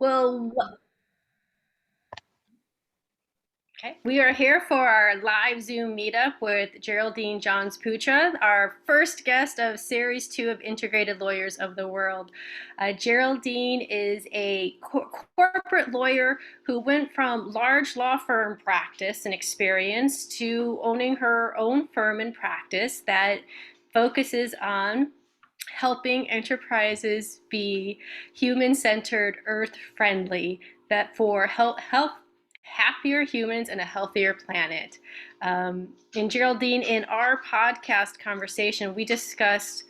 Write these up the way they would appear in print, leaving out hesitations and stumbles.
Well, okay. We are here for our live Zoom meetup with Geraldine Johns-Putra, our first guest of Series 2 of Integrated Lawyers of the World. Geraldine is a corporate lawyer who went from large law firm practice and experience to owning her own firm and practice that focuses on helping enterprises be human-centered, earth-friendly, that for health happier humans and a healthier planet. And Geraldine, in our podcast conversation, we discussed,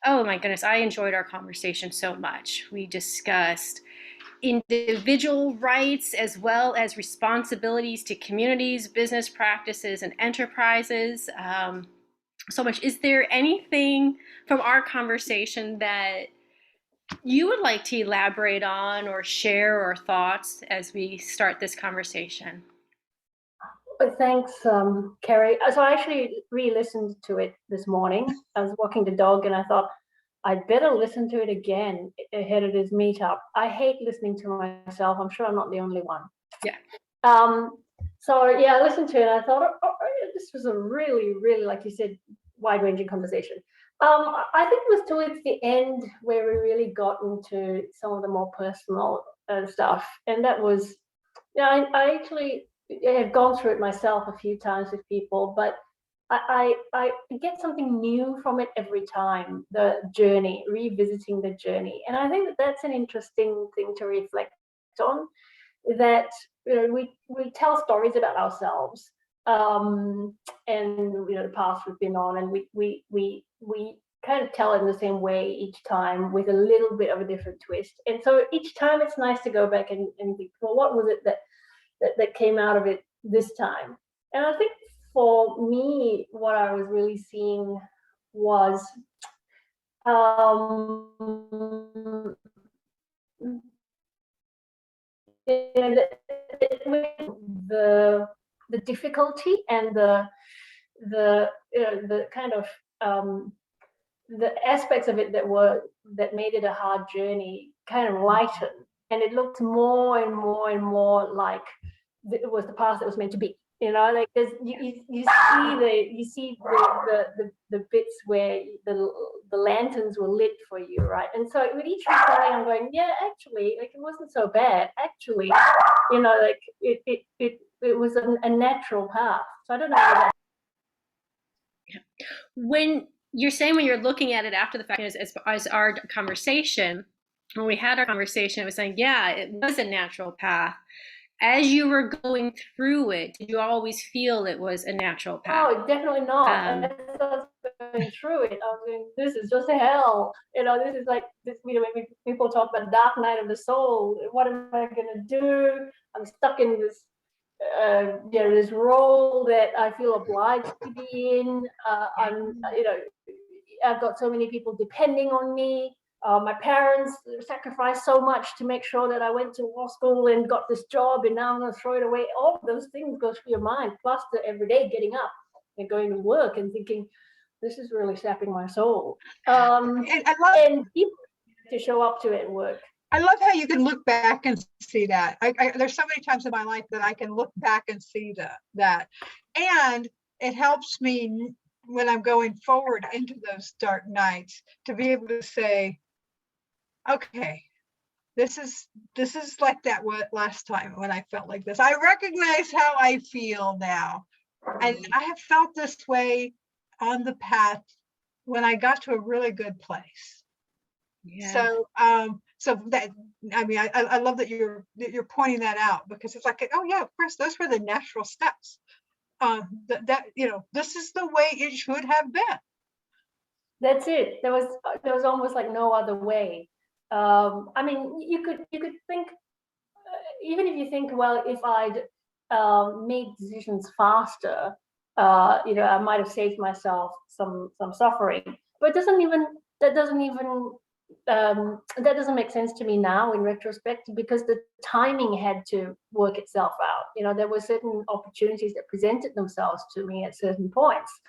oh my goodness, I enjoyed our conversation so much. We discussed individual rights as well as responsibilities to communities, business practices, and enterprises. So much. Is there anything from our conversation that you would like to elaborate on or share or thoughts as we start this conversation? Thanks, Kerry. So I actually re-listened to it this morning. I was walking the dog and I thought I'd better listen to it again ahead of this meetup. I hate listening to myself. I'm sure I'm not the only one. Yeah. So yeah, I listened to it and I thought, this was a really, really, like you said, wide-ranging conversation. I think it was towards the end where we really got into some of the more personal stuff. And that was, I actually have gone through it myself a few times with people, but I get something new from it every time, the journey, revisiting the journey. And I think that that's an interesting thing to reflect on, that we tell stories about ourselves, and the path we've been on, and we kind of tell it in the same way each time with a little bit of a different twist. And so each time it's nice to go back and think, well, what was it that came out of it this time? And I think for me, what I was really seeing was the difficulty and the kind of the aspects of it that made it a hard journey kind of lighten, and it looked more and more and more like it was the path that was meant to be. Like there's you see the bits where the lanterns were lit for you, right? And so with each recording, I'm going, yeah, actually, like it wasn't so bad. Actually, like it was a natural path. So I don't know that. When you're saying, when you're looking at it after the fact, as our conversation, when we had our conversation, it was saying, yeah, it was a natural path. As you were going through it, did you always feel it was a natural path? Oh, definitely not. As I was going through it, I was going, this is just hell. This is like this. When people talk about dark night of the soul, what am I going to do? I'm stuck in this, this role that I feel obliged to be in. I've got so many people depending on me. My parents sacrificed so much to make sure that I went to law school and got this job, and now I'm going to throw it away. All of those things go through your mind, plus the everyday getting up and going to work and thinking, this is really sapping my soul. And people to show up to it and work. I love how you can look back and see that. There's so many times in my life that I can look back and see that. And it helps me when I'm going forward into those dark nights to be able to say, okay, this is like that last time when I felt like this. I recognize how I feel now. And I have felt this way on the path when I got to a really good place. Yeah. So that, I mean, I love that you're pointing that out, because it's like, oh yeah, of course, those were the natural steps. This is the way it should have been. That's it. There was almost like no other way. I mean, you could think, even if you think, well, if I'd made decisions faster, I might have saved myself some suffering. But that doesn't make sense to me now in retrospect, because the timing had to work itself out. There were certain opportunities that presented themselves to me at certain points,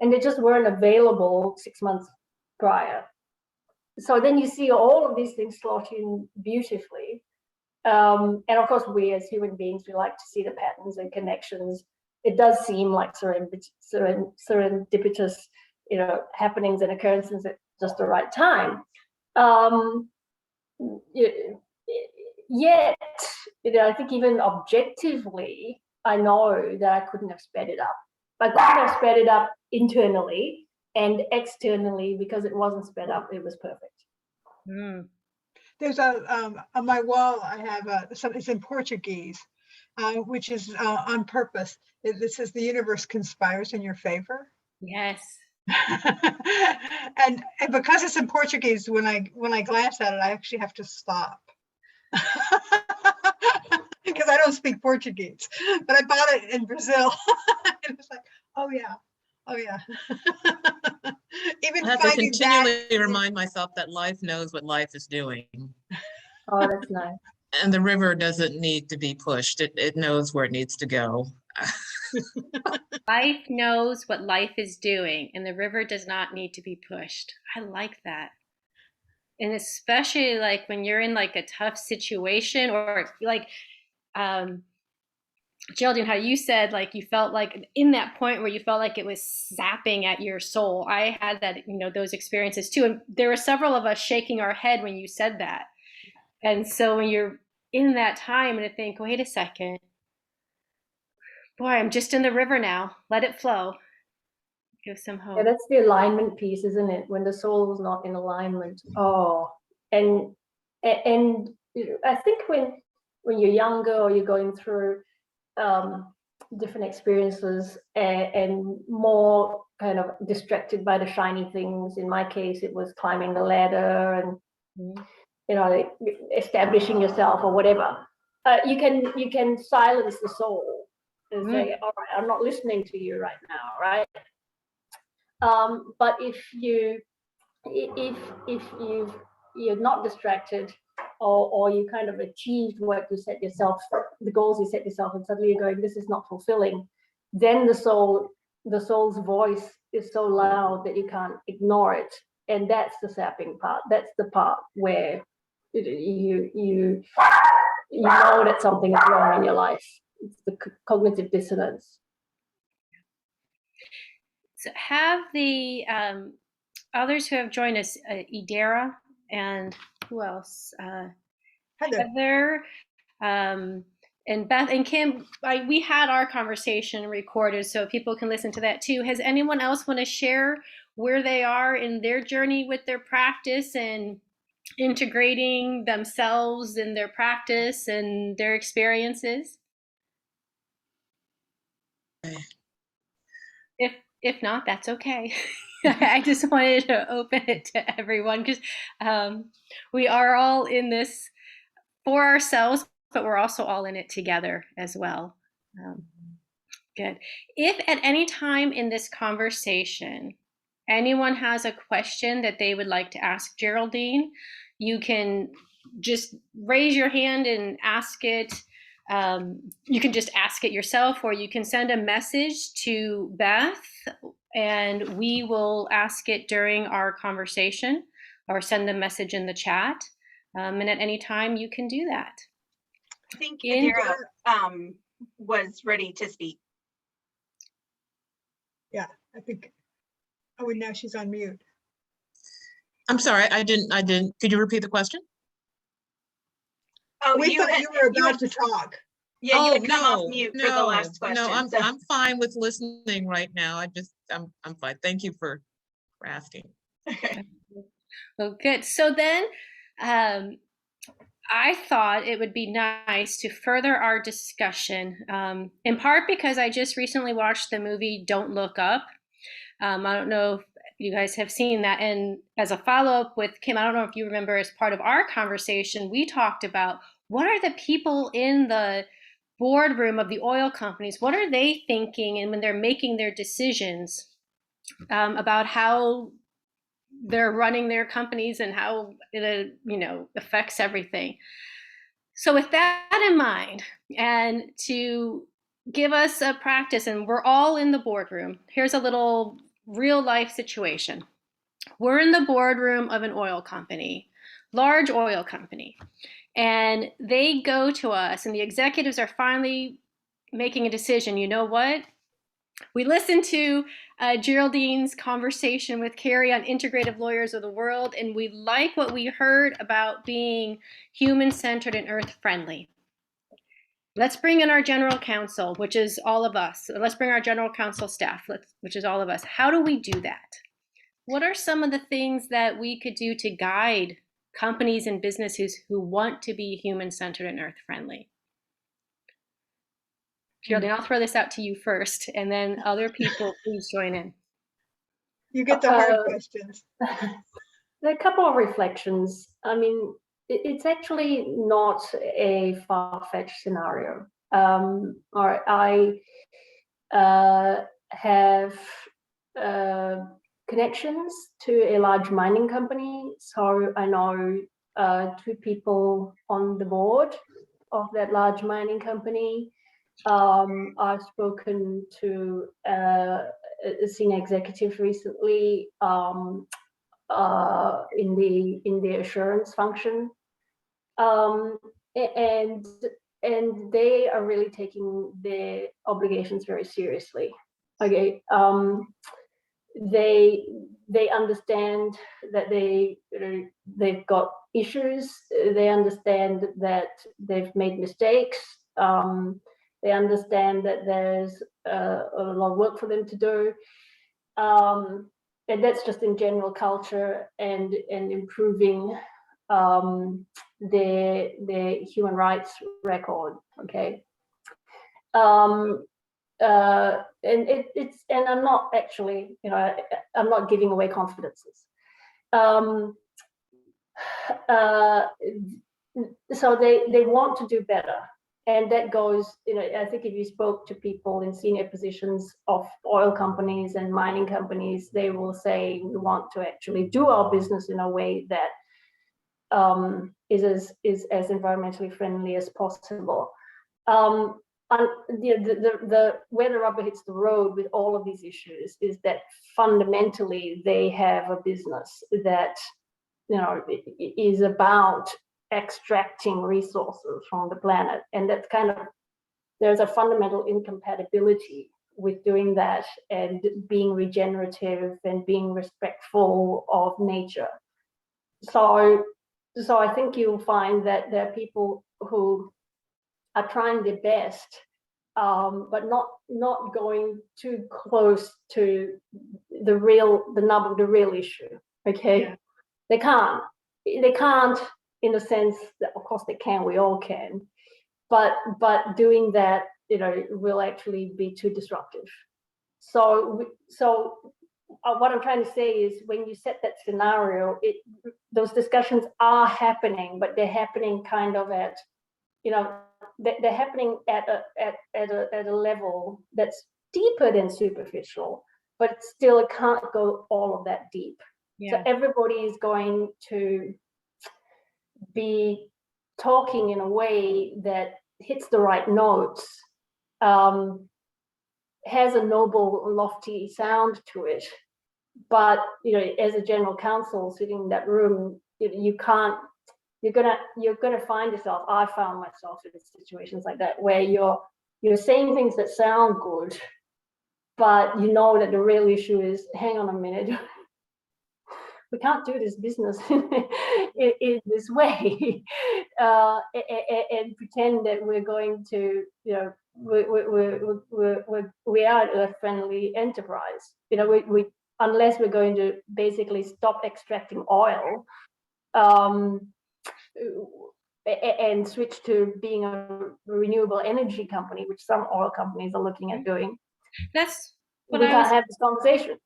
and they just weren't available 6 months prior. So then you see all of these things slot in beautifully, And of course, we as human beings, we like to see the patterns and connections. It does seem like serendipitous, happenings and occurrences at just the right time. Yet, I think even objectively, I know that I couldn't have sped it up. I couldn't have sped it up internally and externally because it wasn't sped up. It was perfect. Mm. There's on my wall, I have it's in Portuguese, which is on purpose. It says the universe conspires in your favor. Yes. and because it's in Portuguese, when I glance at it, I actually have to stop. Because I don't speak Portuguese, but I bought it in Brazil. And it's like, oh yeah. Even I have to finding continually remind myself that life knows what life is doing. Oh, that's nice. And the river doesn't need to be pushed. It knows where it needs to go. Life knows what life is doing, and the river does not need to be pushed. I like that. And especially like when you're in like a tough situation, or like Geraldine, how you said like you felt like in that point where you felt like it was sapping at your soul. I had that, those experiences too. And there were several of us shaking our head when you said that. And so when you're in that time and to think, wait a second, boy, I'm just in the river now. Let it flow. Give some hope. Yeah, that's the alignment piece, isn't it? When the soul is not in alignment. Oh, and I think when you're younger or you're going through different experiences and more kind of distracted by the shiny things. In my case, it was climbing the ladder and establishing yourself or whatever. You can silence the soul and say, all right, I'm not listening to you right now, right? But if you're not distracted, or you kind of achieved what you set yourself, the goals you set yourself, and suddenly you're going, this is not fulfilling, then the soul's voice is so loud that you can't ignore it. And that's the sapping part. That's the part where you know that something is wrong in your life. It's the cognitive dissonance. So have the others who have joined us, Idera and who else? Heather, and Beth and Kim. We had our conversation recorded, so people can listen to that too. Has anyone else want to share where they are in their journey with their practice and integrating themselves in their practice and their experiences? If not, that's okay. I just wanted to open it to everyone because we are all in this for ourselves, but we're also all in it together as well. Good. If at any time in this conversation, anyone has a question that they would like to ask Geraldine, you can just raise your hand and ask it. You can just ask it yourself, or you can send a message to Beth and we will ask it during our conversation, or send a message in the chat. And at any time you can do that. I think Idera was ready to speak. Yeah, I think. Oh, and now she's on mute. I'm sorry, I didn't. Could you repeat the question? Oh, we thought you were about to talk. Yeah, you had come off mute for the last question. No, I'm fine with listening right now. I'm fine. Thank you for asking. Okay. Well, good. So then I thought it would be nice to further our discussion, in part because I just recently watched the movie Don't Look Up. I don't know if you guys have seen that. And as a follow-up with Kim, I don't know if you remember, as part of our conversation, we talked about what are the people in the boardroom of the oil companies, what are they thinking, and when they're making their decisions about how they're running their companies and how it affects everything. So with that in mind, and to give us a practice, and we're all in the boardroom, here's a little real life situation. We're in the boardroom of an oil company, large oil company, And they go to us, and the executives are finally making a decision. You know what? We listened to Geraldine's conversation with Carrie on integrative lawyers of the world, and we like what we heard about being human-centered and earth-friendly. Let's bring in our general counsel, which is all of us. Let's bring our general counsel staff, which is all of us. How do we do that? What are some of the things that we could do to guide companies and businesses who want to be human-centered and earth-friendly? Geraldine, I'll throw this out to you first, and then other people, please join in. You get the hard questions. There are a couple of reflections. I mean, it's actually not a far-fetched scenario. I have connections to a large mining company, so I know 2 people on the board of that large mining company. I've spoken to a senior executive recently in the assurance function, and they are really taking their obligations very seriously. Okay, they understand that they've got issues. They understand that they've made mistakes. They understand that there's a lot of work for them to do. And that's just in general culture and improving their human rights record. Okay. And and I'm not actually, I'm not giving away confidences. So they want to do better. And that goes, I think if you spoke to people in senior positions of oil companies and mining companies, they will say, we want to actually do our business in a way that is as environmentally friendly as possible. And where the rubber hits the road with all of these issues is that fundamentally they have a business that is about extracting resources from the planet, and that's there's a fundamental incompatibility with doing that and being regenerative and being respectful of nature. So I think you'll find that there are people who are trying their best, but not going too close to the nub of the real issue. Okay, yeah. They can't in the sense that, of course, they can. We all can, but doing that, will actually be too disruptive. So what I'm trying to say is, when you set that scenario, those discussions are happening, but they're happening kind of at, they're happening at a level that's deeper than superficial, but still it can't go all of that deep. Yeah. So everybody is going to be talking in a way that hits the right notes, has a noble, lofty sound to it. But as a general counsel sitting in that room, you can't. You're gonna find yourself. I found myself in situations like that where you're saying things that sound good, but that the real issue is, hang on a minute, we can't do this business in this way, and pretend that we're going to, we are an earth-friendly enterprise. We unless we're going to basically stop extracting oil, and switch to being a renewable energy company, which some oil companies are looking at doing. That's what we can't have this conversation.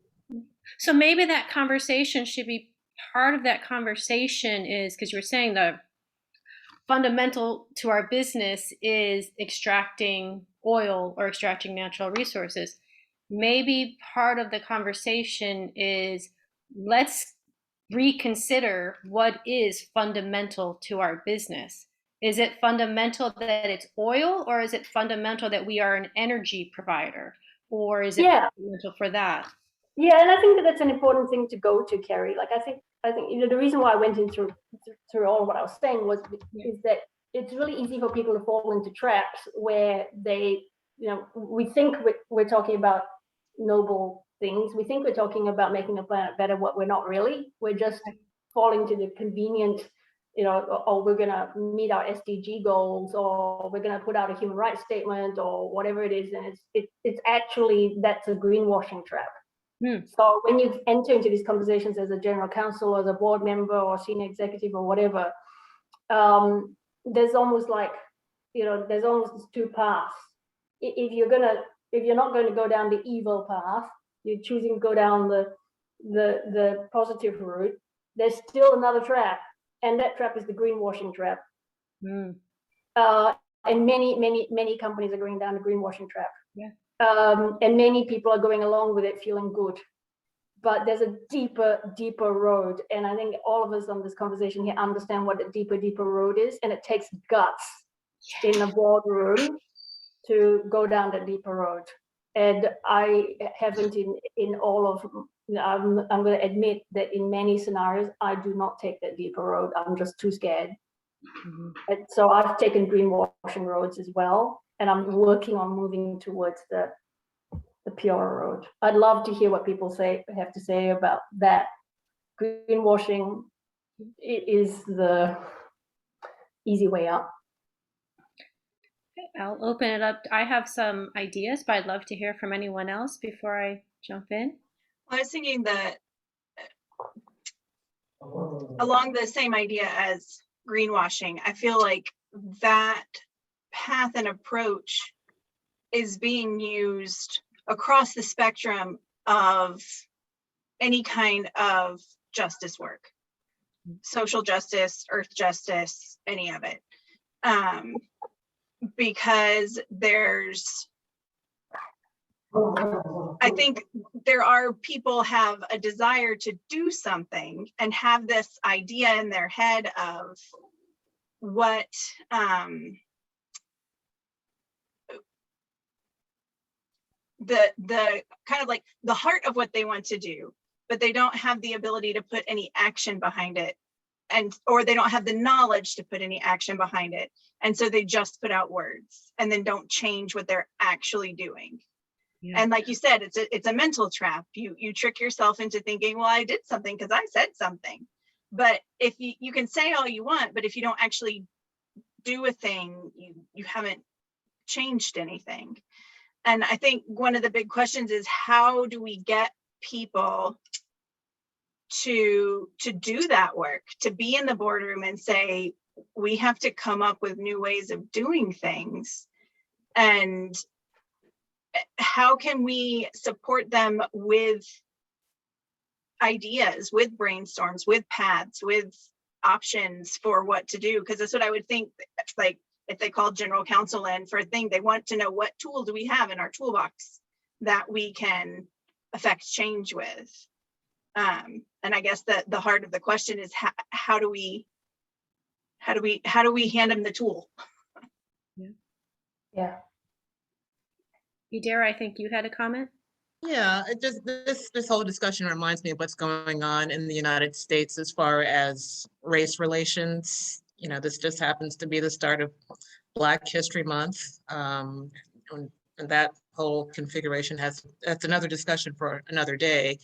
So maybe that conversation should be, part of that conversation is, because you were saying the fundamental to our business is extracting oil or extracting natural resources. Maybe part of the conversation is, let's reconsider what is fundamental to our business. Is it fundamental that it's oil, or is it fundamental that we are an energy provider, or is it fundamental for that? Yeah, and I think that's an important thing to go to, Carrie. Like, I I think, you know, the reason why I went into through all of what I was saying was is that it's really easy for people to fall into traps where they, you know, we think we're talking about noble things. We think we're talking about making the planet better, what we're not really. We're just falling to the convenient, you know, or we're going to meet our SDG goals, or we're going to put out a human rights statement, or whatever it is. And it's actually, that's a greenwashing trap. So when you enter into these conversations as a general counsel or as a board member or senior executive or whatever, there's almost like, you know, there's almost two paths. If you're not going to go down the evil path, you're choosing to go down the positive route, there's still another trap, and that trap is the greenwashing trap. And many companies are going down the greenwashing trap. And many people are going along with it feeling good. But there's a deeper road. And I think all of us on this conversation here understand what the deeper road is. And it takes guts in the boardroom to go down the deeper road. And I haven't in all of, I'm going to admit that in many scenarios, I do not take that deeper road. I'm just too scared. And so I've taken greenwashing roads as well. And I'm working on moving towards the pure road. I'd love to hear what people have to say about that. Greenwashing is the easy way out. I'll open it up. I have some ideas, but I'd love to hear from anyone else before I jump in. I was thinking that along the same idea as greenwashing, I feel like that path and approach is being used across the spectrum of any kind of justice work, social justice, earth justice, any of it. Because I think there are people have a desire to do something and have this idea in their head of what the kind of like the heart of what they want to do, but they don't have the ability to put any action behind it, or they don't have the knowledge to put any action behind it, and so they just put out words and then don't change what they're actually doing. And like you said, it's a mental trap. You trick yourself into thinking, well, I did something because I said something. But if you can say all you want, but if you don't actually do a thing, you haven't changed anything. And I think one of the big questions is, how do we get people to do that work, to be in the boardroom and say, we have to come up with new ways of doing things? And how can we support them with ideas, with brainstorms, with paths, with options for what to do? Because that's what I would think, like, if they call general counsel in for a thing, they want to know what tool do we have in our toolbox that we can affect change with. And I guess that the heart of the question is, how do we hand them the tool? Yeah. Idara, I think you had a comment. Yeah, it just this whole discussion reminds me of what's going on in the United States as far as race relations. You know, this just happens to be the start of Black History Month, and that whole configuration that's another discussion for another day.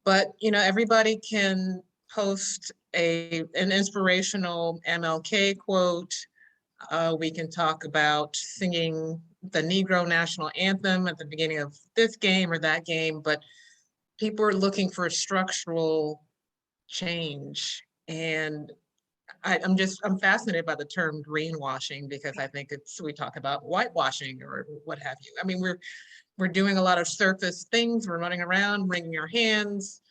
But you know, everybody can post an inspirational MLK quote. We can talk about singing the Negro National Anthem at the beginning of this game or that game, but people are looking for a structural change. And I'm fascinated by the term greenwashing, because I think we talk about whitewashing or what have you. I mean, we're doing a lot of surface things. We're running around, wringing our hands.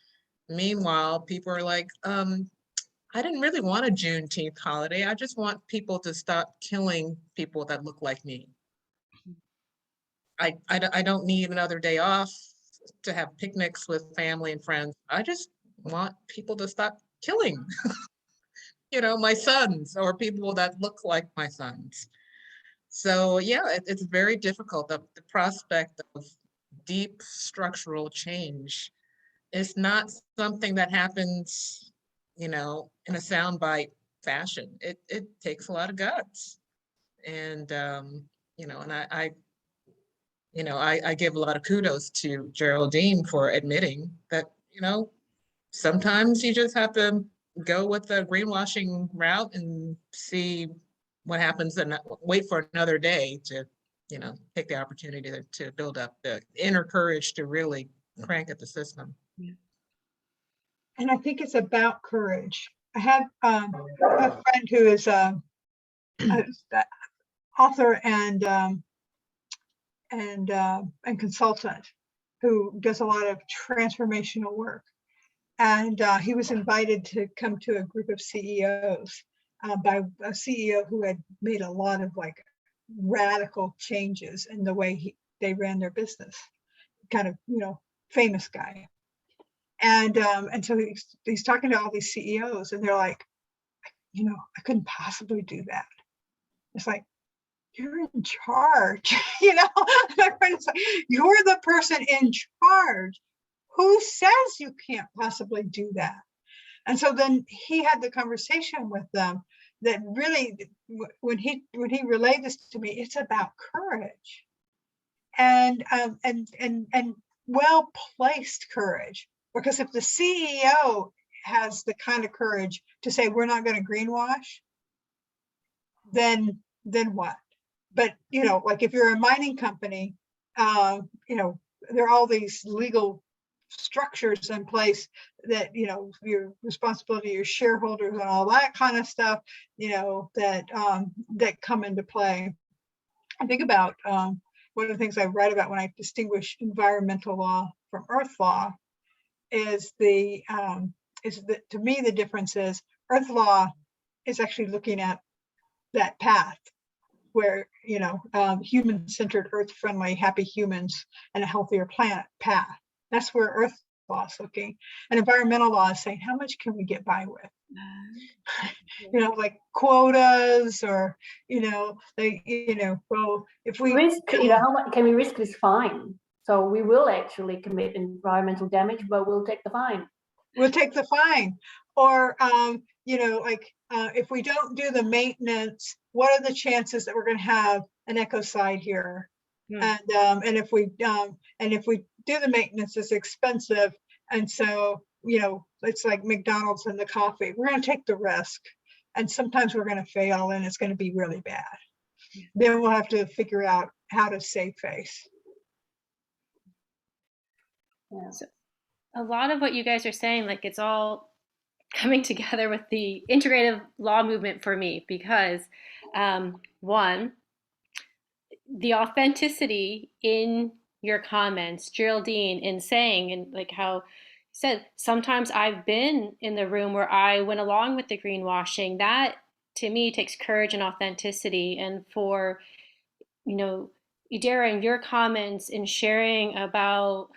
Meanwhile, people are like, I didn't really want a Juneteenth holiday. I just want people to stop killing people that look like me. I don't need another day off to have picnics with family and friends. I just want people to stop killing, you know, my sons or people that look like my sons. So yeah, it's very difficult. The prospect of deep structural change is not something that happens in a soundbite fashion. It takes a lot of guts. And, and I give a lot of kudos to Geraldine for admitting that, sometimes you just have to go with the greenwashing route and see what happens and wait for another day to, take the opportunity to build up the inner courage to really crank at the system. And I think it's about courage. I have a friend who is a author and consultant who does a lot of transformational work. And he was invited to come to a group of CEOs by a CEO who had made a lot of like radical changes in the way they ran their business. Kind of, famous guy. And so he's talking to all these CEOs, and they're like, I couldn't possibly do that. It's like, you're in charge, My friend's like, you're the person in charge. Who says you can't possibly do that? And so then he had the conversation with them that really, when he relayed this to me, it's about courage and well-placed courage. Because if the CEO has the kind of courage to say, we're not going to greenwash, then what? But, like if you're a mining company, there are all these legal structures in place that, your responsibility, your shareholders and all that kind of stuff, that come into play. I think about one of the things I write about when I distinguish environmental law from earth law is that to me, the difference is earth law is actually looking at that path where, human-centered, earth-friendly, happy humans and a healthier planet path. That's where earth law is looking. And environmental law is saying, how much can we get by with? Like quotas or, well, if we risk, how much can we risk this fine? So we will actually commit environmental damage, but we'll take the fine. We'll take the fine. Or, if we don't do the maintenance, what are the chances that we're going to have an ecocide here? And if we do the maintenance, it's expensive. And so, it's like McDonald's and the coffee. We're going to take the risk. And sometimes we're going to fail and it's going to be really bad. Then we'll have to figure out how to save face. Yeah. So a lot of what you guys are saying, like it's all coming together with the integrative law movement for me, because one, the authenticity in your comments, Geraldine, in saying, and like how you said, sometimes I've been in the room where I went along with the greenwashing. That to me takes courage and authenticity. And for, Idara, in your comments in sharing about,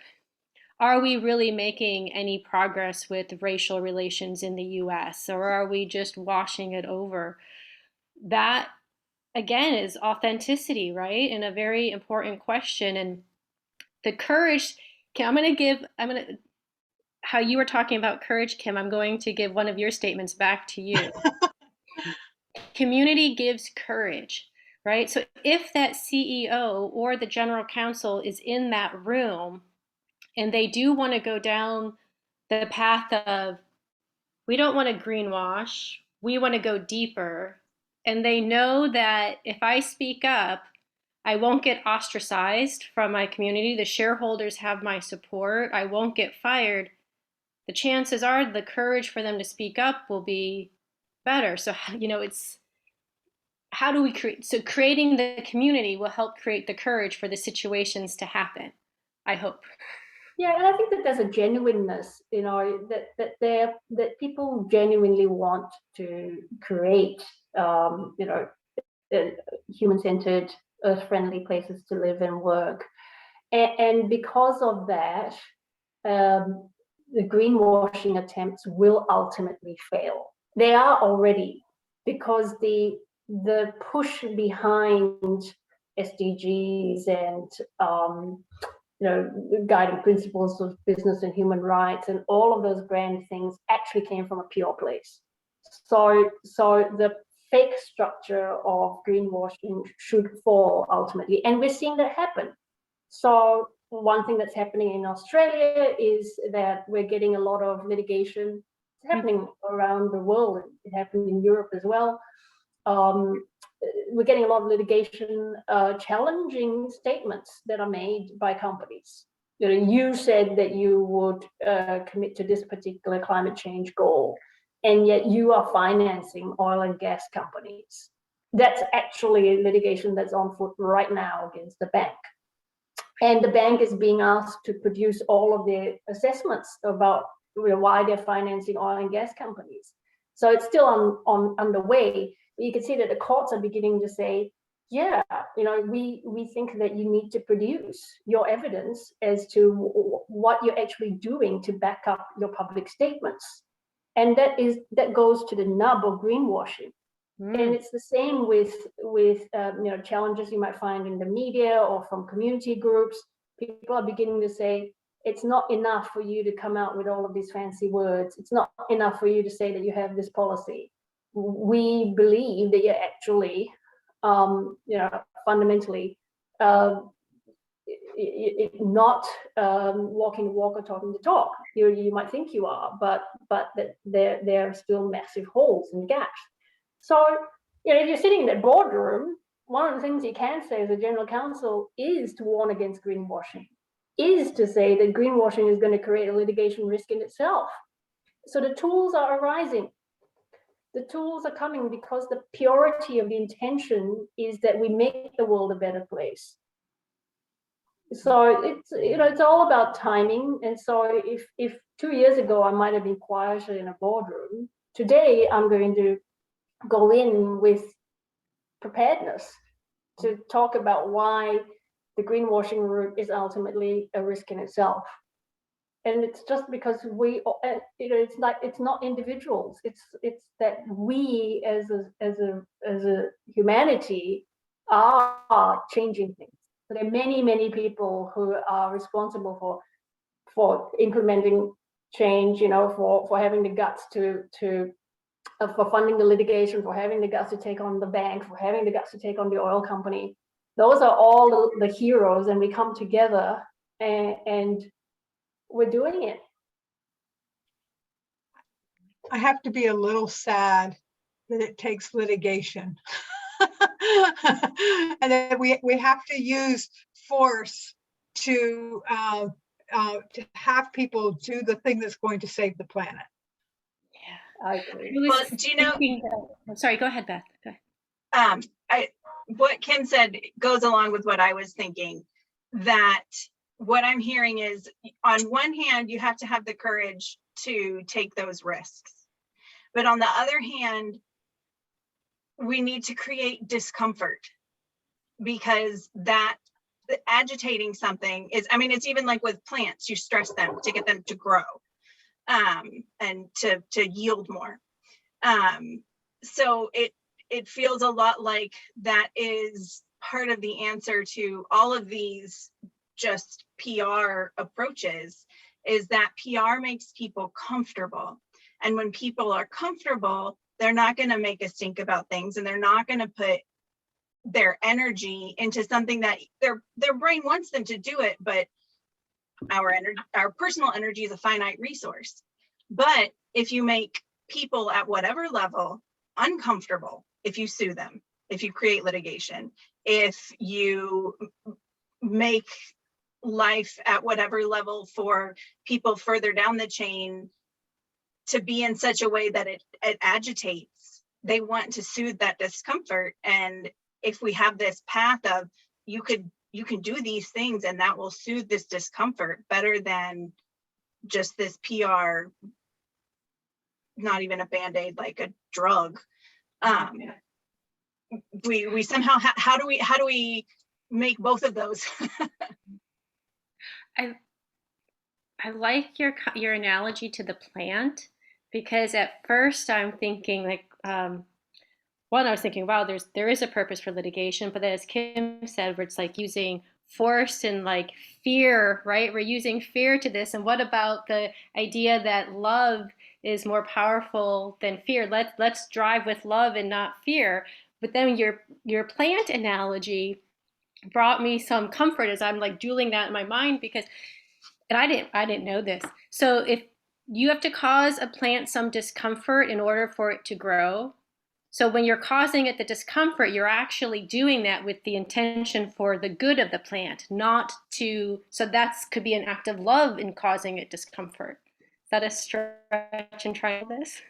are we really making any progress with racial relations in the US, or are we just washing it over? That again is authenticity, right? And a very important question. And the courage, Kim, how you were talking about courage, Kim, I'm going to give one of your statements back to you. Community gives courage, right? So if that CEO or the general counsel is in that room and they do want to go down the path of, we don't want to greenwash, we want to go deeper, and they know that if I speak up, I won't get ostracized from my community, the shareholders have my support, I won't get fired, the chances are the courage for them to speak up will be better. So, it's, how do we create, so creating the community will help create the courage for the situations to happen, I hope. Yeah, and I think that there's a genuineness, that people genuinely want to create, human-centered, earth-friendly places to live and work, and because of that, the greenwashing attempts will ultimately fail. They are already, because the push behind SDGs and guiding principles of business and human rights, and all of those grand things actually came from a pure place. So the fake structure of greenwashing should fall ultimately, and we're seeing that happen. So one thing that's happening in Australia is that we're getting a lot of litigation. It's happening around the world. It happened in Europe as well. We're getting a lot of litigation challenging statements that are made by companies. You said that you would commit to this particular climate change goal, and yet you are financing oil and gas companies. That's actually litigation that's on foot right now against the bank. And the bank is being asked to produce all of their assessments about why they're financing oil and gas companies. So it's still underway. You can see that the courts are beginning to say, yeah, we think that you need to produce your evidence as to what you're actually doing to back up your public statements. And that goes to the nub of greenwashing. And it's the same with challenges you might find in the media or from community groups. People are beginning to say, it's not enough for you to come out with all of these fancy words. It's not enough for you to say that you have this policy. We believe that you're actually, fundamentally not walking the walk or talking the talk. You might think you are, but that there are still massive holes and gaps. So, if you're sitting in that boardroom, one of the things you can say as a general counsel is to warn against greenwashing, is to say that greenwashing is going to create a litigation risk in itself. So the tools are arising. The tools are coming because the purity of the intention is that we make the world a better place. So it's all about timing. And so if 2 years ago I might have been quieter in a boardroom, today I'm going to go in with preparedness to talk about why the greenwashing route is ultimately a risk in itself. And it's just because it's not individuals. It's that we as a humanity are changing things. So there are many people who are responsible for implementing change. For having the guts for funding the litigation, for having the guts to take on the bank, for having the guts to take on the oil company. Those are all the heroes, and we come together and we're doing it. I have to be a little sad that it takes litigation. And that we have to use force to have people do the thing that's going to save the planet. I agree. Well, do you know? I'm sorry, go ahead, Beth. Go ahead. What Kim said goes along with what I was thinking, that what I'm hearing is, on one hand, you have to have the courage to take those risks. But on the other hand, we need to create discomfort, because that agitating something is, it's even like with plants, you stress them to get them to grow and to yield more. So it feels a lot like that is part of the answer to all of these just PR approaches, is that PR makes people comfortable. And when people are comfortable, they're not going to make a stink about things, and they're not going to put their energy into something that their brain wants them to do it, but our personal energy is a finite resource. But if you make people at whatever level uncomfortable, if you sue them, if you create litigation, if you make life at whatever level for people further down the chain to be in such a way that it agitates, they want to soothe that discomfort. And if we have this path of you can do these things and that will soothe this discomfort better than just this PR, not even a Band-Aid, like a drug. We somehow how do we make both of those? I like your analogy to the plant, because at first I'm thinking like, I was thinking, wow, there is a purpose for litigation, but then as Kim said, where it's like using force and like fear, right? We're using fear to this. And what about the idea that love is more powerful than fear? Let's drive with love and not fear. But then your plant analogy brought me some comfort as I'm like dueling that in my mind, because and I didn't know this. So if you have to cause a plant some discomfort in order for it to grow, so when you're causing it the discomfort, you're actually doing that with the intention for the good of the plant, not to, so that's could be an act of love in causing it discomfort. Is that a stretch in trying this?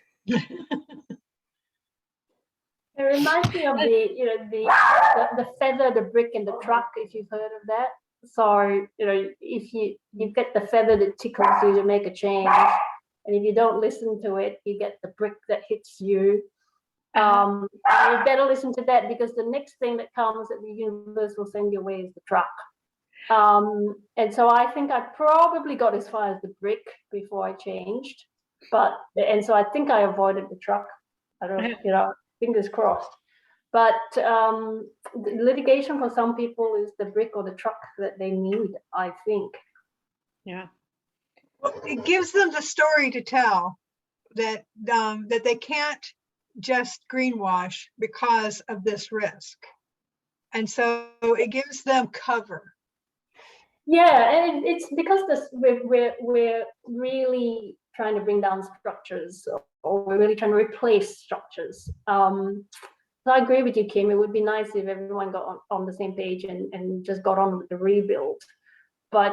It reminds me of the feather, the brick, and the truck. If you've heard of that, so if you get the feather that tickles you to make a change, and if you don't listen to it, you get the brick that hits you. You better listen to that, because the next thing that comes that the universe will send your way is the truck. And so I think I probably got as far as the brick before I changed, and so I think I avoided the truck. I don't, fingers crossed. But the litigation for some people is the brick or the truck that they need, I think. Yeah. Well, it gives them the story to tell that that they can't just greenwash because of this risk. And so it gives them cover. Yeah, and it's because we're really trying to bring down structures, or we're really trying to replace structures. So I agree with you, Kim. It would be nice if everyone got on the same page and just got on with the rebuild. But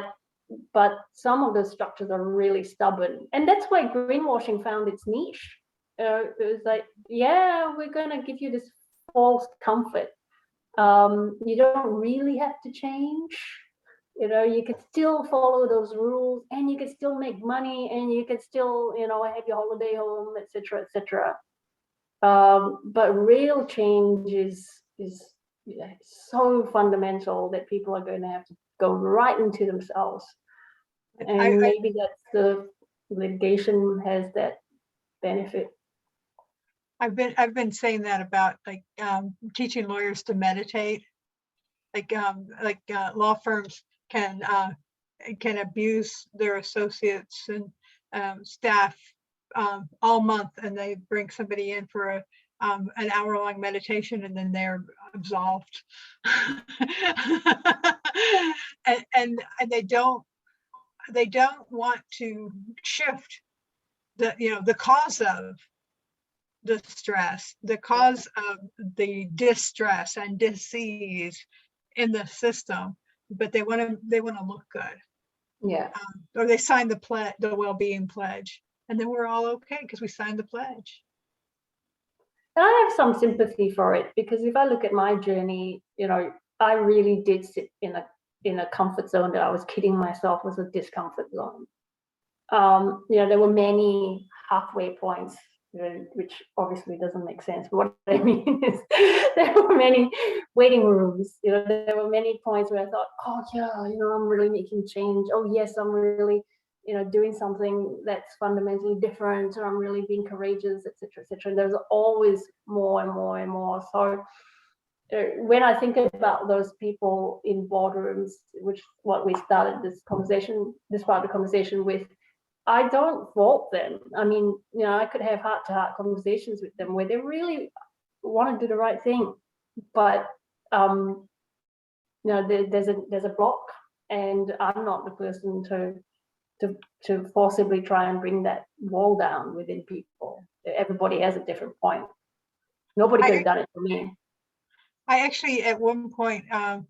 some of the structures are really stubborn, and that's why greenwashing found its niche. It was like, yeah, we're gonna give you this false comfort. You don't really have to change. You could still follow those rules, and you could still make money, and you could still, have your holiday home, etc., etc. But real change is so fundamental that people are going to have to go right into themselves, and maybe that's the litigation has that benefit. I've been saying that about like teaching lawyers to meditate. Like law firms can abuse their associates and staff all month, and they bring somebody in for an hour-long meditation, and then they're absolved. and they don't want to shift the cause of the stress, the cause of the distress and disease in the system, but they want to look good. Yeah. Or they sign the well-being pledge, and then we're all okay because we signed the pledge. And I have some sympathy for it, because if I look at my journey, I really did sit in a comfort zone that I was kidding myself was a discomfort zone. There were many halfway points, which obviously doesn't make sense. But what I mean is there were many waiting rooms. There were many points where I thought, oh yeah, I'm really making change. Oh yes, I'm really, doing something that's fundamentally different, or I'm really being courageous, etc., etc. And there's always more and more and more. So when I think about those people in boardrooms, which is what we started this part of the conversation with, I don't fault them. I mean, I could have heart-to-heart conversations with them where they really want to do the right thing, but there's a block, and I'm not the person to forcibly try and bring that wall down within people. Everybody has a different point. Nobody could have done it for me. I actually, at one point, I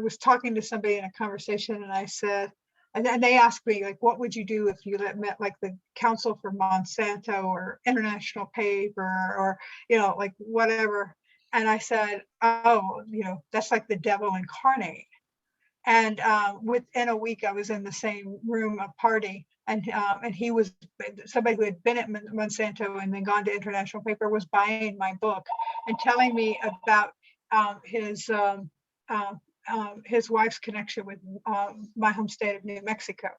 was talking to somebody in a conversation, and I said, and they asked me, like, what would you do if you met like the counsel for Monsanto or International Paper or, like whatever. And I said, oh, that's like the devil incarnate. And within a week, I was in the same room, a party, and he was somebody who had been at Monsanto and then gone to International Paper, was buying my book and telling me about his wife's connection with my home state of New Mexico.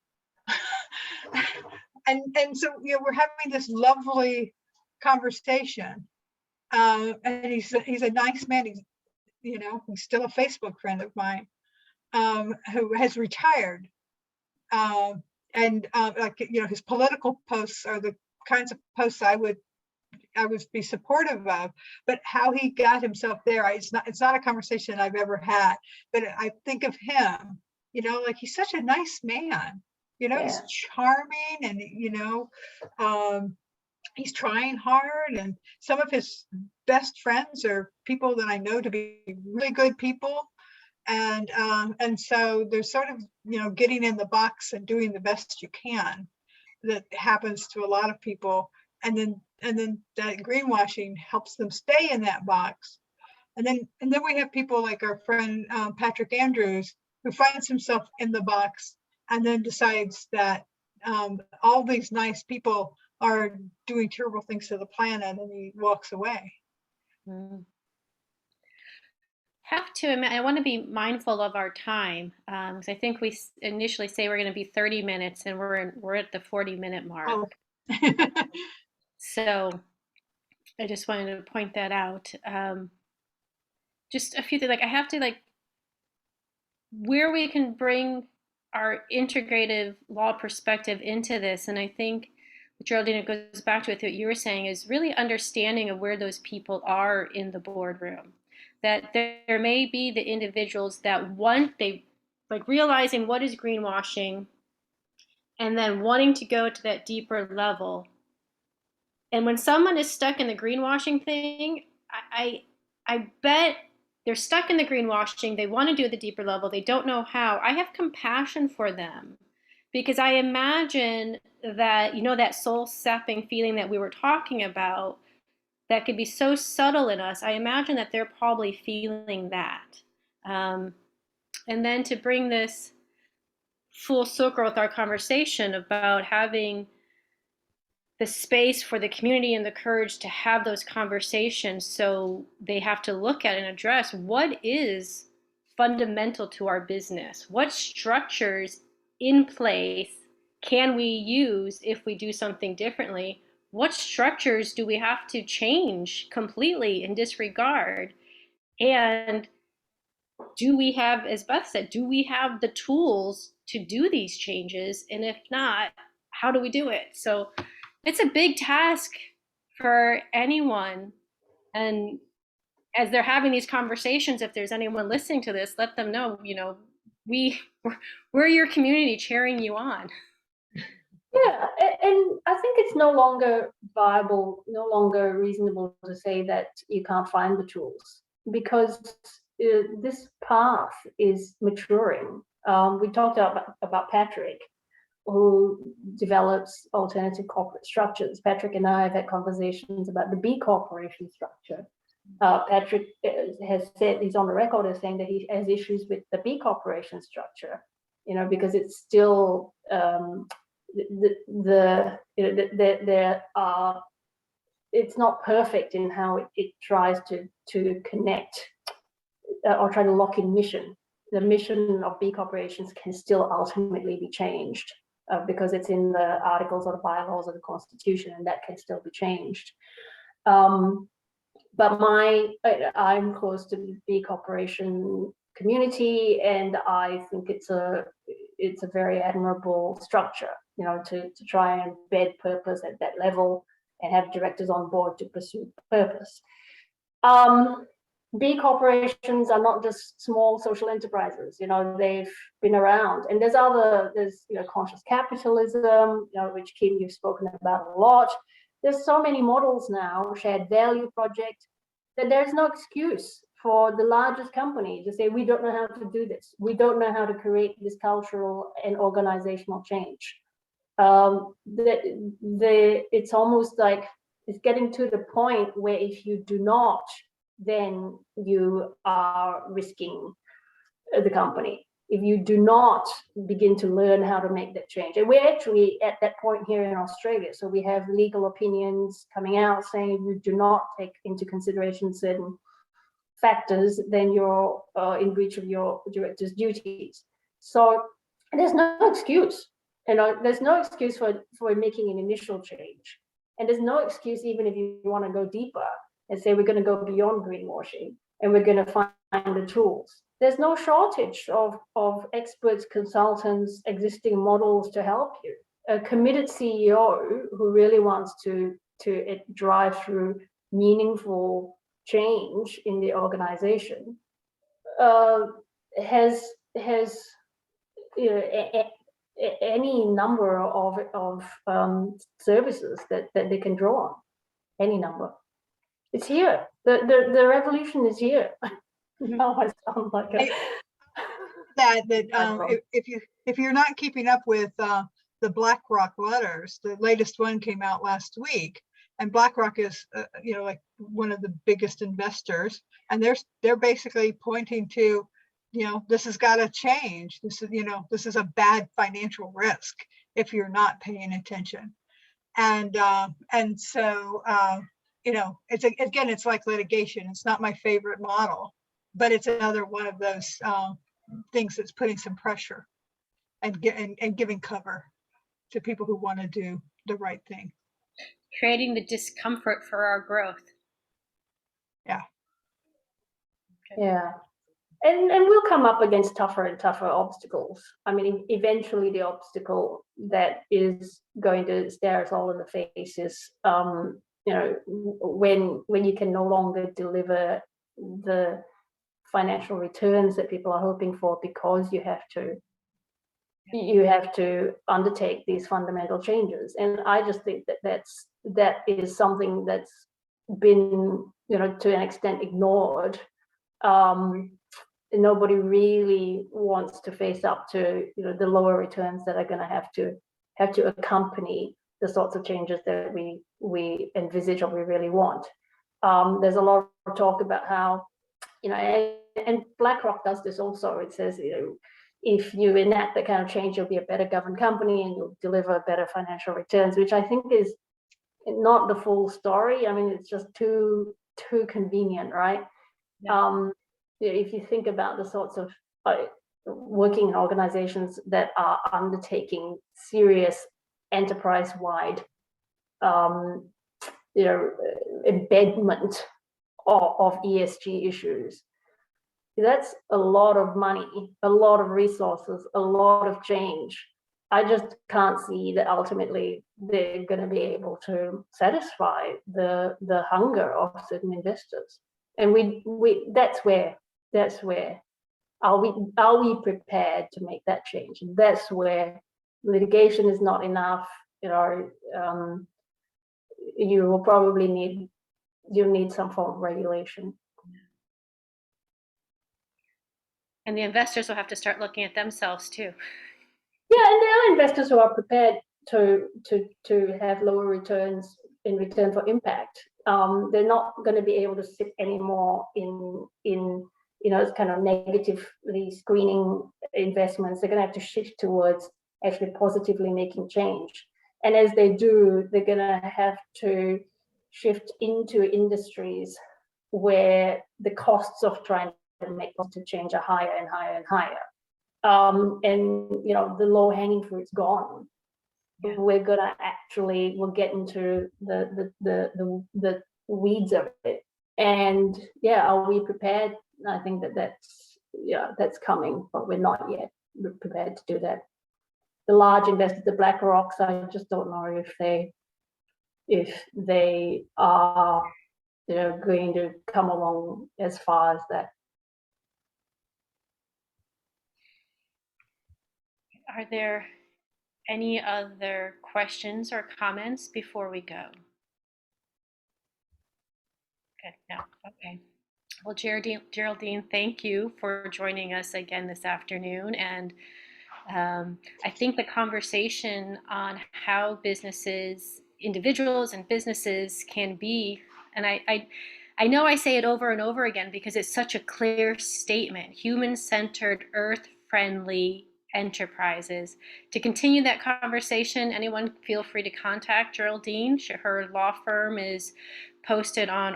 and so we're having this lovely conversation, and he's a nice man. he's still a Facebook friend of mine, who has retired. His political posts are the kinds of posts I would be supportive of, but how he got himself there, it's not a conversation I've ever had, but I think of him, like he's such a nice man, he's charming, and he's trying hard, and some of his best friends are people that I know to be really good people. And so there's sort of, getting in the box and doing the best you can that happens to a lot of people. And then that greenwashing helps them stay in that box. And then we have people like our friend Patrick Andrews, who finds himself in the box and then decides that all these nice people are doing terrible things to the planet, and he walks away. I want to be mindful of our time, because I think we initially say we're going to be 30 minutes, and we're at the 40-minute mark. Oh. So I just wanted to point that out. Just a few things, like I have to where we can bring our integrative law perspective into this, and I think, Geraldine, it goes back to what you were saying, is really understanding of where those people are in the boardroom. That there may be the individuals that realizing what is greenwashing, and then wanting to go to that deeper level. And when someone is stuck in the greenwashing thing, I bet they're stuck in the greenwashing. They want to do the deeper level. They don't know how. I have compassion for them, because I imagine that, that soul sapping feeling that we were talking about, that could be so subtle in us. I imagine that they're probably feeling that. And then to bring this full circle with our conversation about having the space for the community and the courage to have those conversations, so they have to look at and address what is fundamental to our business. What structures in place can we use if we do something differently? What structures do we have to change completely and disregard? And do we have, as Beth said, do we have the tools to do these changes? And if not, how do we do it? So it's a big task for anyone. And as they're having these conversations, if there's anyone listening to this, let them know, we're your community cheering you on. Yeah, and I think it's no longer viable, no longer reasonable to say that you can't find the tools, because this path is maturing. We talked about Patrick, who develops alternative corporate structures. Patrick and I have had conversations about the B corporation structure. Patrick has said, he's on the record as saying that he has issues with the B corporation structure, because it's still it's not perfect in how it tries to connect or try to lock in mission. The mission of B corporations can still ultimately be changed because it's in the articles or the bylaws of the Constitution, and that can still be changed. But I'm close to the B corporation community, and I think it's a very admirable structure, to try and embed purpose at that level and have directors on board to pursue purpose. B corporations are not just small social enterprises, they've been around, and there's conscious capitalism, which Kim, you've spoken about a lot. There's so many models now, shared value project, that there's no excuse for the largest company to say, we don't know how to do this. We don't know how to create this cultural and organizational change. It's almost like it's getting to the point where if you do not, then you are risking the company. If you do not begin to learn how to make that change. And we're actually at that point here in Australia. So we have legal opinions coming out saying if you do not take into consideration certain factors, then you're in breach of your director's duties. So there's no excuse. There's no excuse for making an initial change. And there's no excuse even if you want to go deeper and say we're going to go beyond greenwashing. and we're going to find the tools. There's no shortage of experts, consultants, existing models to help you. A committed CEO who really wants to drive through meaningful change in the organization has any number of services that they can draw on, any number. It's here. The revolution is here. Now I sound like a if you're not keeping up with the BlackRock letters, the latest one came out last week, and BlackRock is like one of the biggest investors, and they're basically pointing to, this has got to change. This is a bad financial risk if you're not paying attention, and so it's like litigation. It's not my favorite model, but it's another one of those things that's putting some pressure and giving cover to people who want to do the right thing. Creating the discomfort for our growth. Yeah. Okay. Yeah. And we'll come up against tougher and tougher obstacles. I mean, eventually the obstacle that is going to stare us all in the face is, when you can no longer deliver the financial returns that people are hoping for because you have to undertake these fundamental changes. And I just think that is something that's been, to an extent ignored. Nobody really wants to face up to the lower returns that are going to have to accompany the sorts of changes that we envisage or we really want. There's a lot of talk about how, and BlackRock does this also. It says, if you enact that kind of change, you'll be a better governed company and you'll deliver better financial returns, which I think is not the full story. I mean, it's just too convenient, right? Yeah. If you think about the sorts of working organizations that are undertaking serious enterprise-wide, embedment of ESG issues, that's a lot of money, a lot of resources, a lot of change. I just can't see that ultimately they're going to be able to satisfy the hunger of certain investors. And that's where are we prepared to make that change? And that's where litigation is not enough. You will probably need some form of regulation. And the investors will have to start looking at themselves too. Yeah, and there are investors who are prepared to have lower returns in return for impact. They're not going to be able to sit anymore in it's kind of negatively screening investments. They're going to have to shift towards actually positively making change. And as they do, they're going to have to shift into industries where the costs of trying to make positive change are higher and higher and higher. And the low-hanging fruit's gone. Yeah. We're we'll get into the weeds of it. And are we prepared? I think that's coming, but we're not yet prepared to do that. The large investors, the BlackRocks, I just don't know if they are going to come along as far as that. Are there any other questions or comments before we go? Okay, no, okay. Well, Geraldine, thank you for joining us again this afternoon. And I think the conversation on how individuals and businesses can be, and I know I say it over and over again because it's such a clear statement, human-centered, earth-friendly enterprises. To continue that conversation, anyone feel free to contact Geraldine. Her law firm is posted on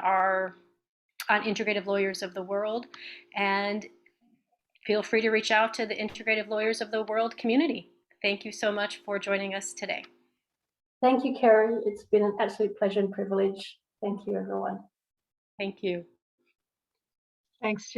Integrative Lawyers of the World, and feel free to reach out to the Integrative Lawyers of the World community. Thank you so much for joining us today. Thank you, Carrie. It's been an absolute pleasure and privilege. Thank you, everyone. Thank you. Thanks,